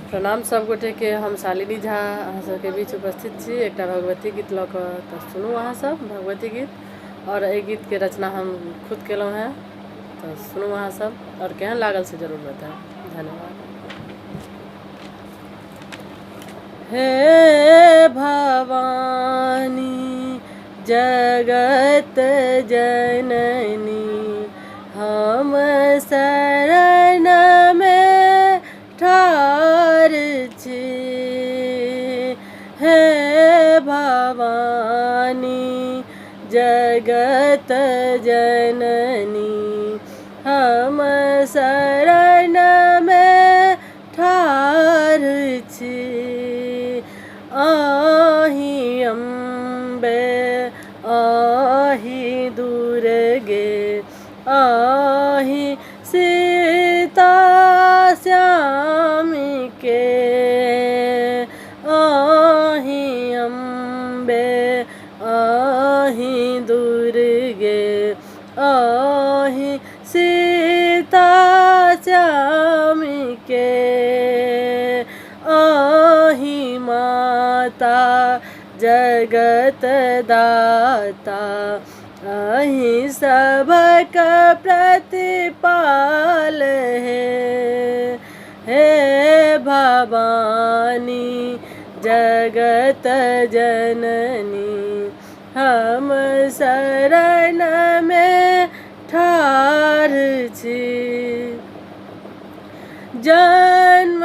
प्रणाम सब गोटे के। हम शालिनी झा अहाँ सबके बीच उपस्थित छी एक भगवती गीत लऽ कऽ। तऽ सुनू अहाँ सब भगवती गीत। और एहि गीत के रचना हम खुद केलहुँ हैं। तऽ सुनू अहाँ सब और केहन लागल से जरूर बताएब। धन्यवाद। हे भवानी जगत जननी हम शरण में ठार छी। हे भवानी जगत जननी हम शरण में ठार छी। आहि अम्बे आहि दुर्गे आहि सीता श्यामिके। आहि अम्बे आहि दुर्गे आहि सीता श्यामिके। आहि माता जगत दाता आहि सबक प्रतिपाल है। हे भवानी जगत जननी हम शरण में ठार छी। जन्म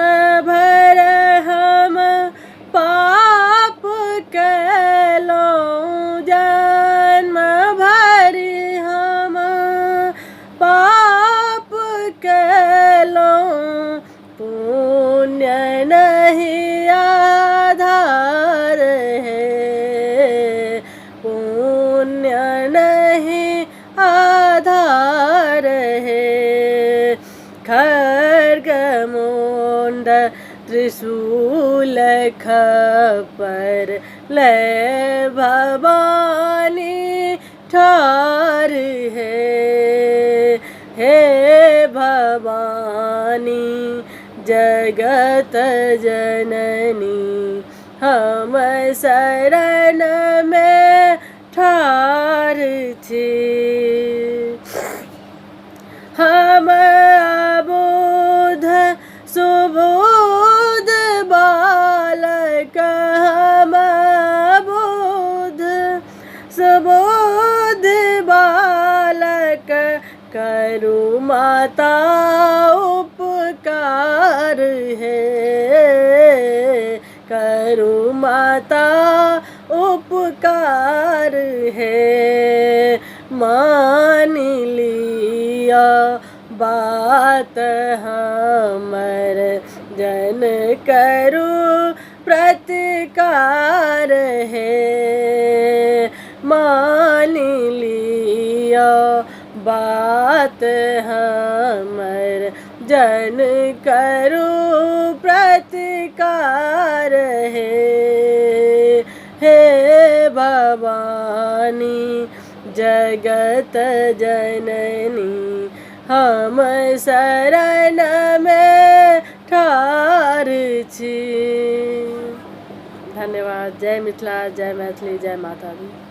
भर हम पाप केलहुँ जन्म भर हम पाप केलहुँ पुण्य नहीं आधार है। पुण्य नहीं आधार है। खड्ग मुंड त्रिशूल खपर ले भवानी ठार है। हे भवानी जगत जननी हम शरण में ठार छी। हम अबोध सुबोध बालक हम अबोध सुबोध बालक करू माता उपकार है। करू माता उपकार है। मान लिया बात हमर जन करू प्रतिकार है। मान लिया बात हमर जन करू प्रतिकार है। हे भवानी जगत जननी हम शरण में ठार छी। धन्यवाद। जय मिथिला जय मैथिली जय माता दी।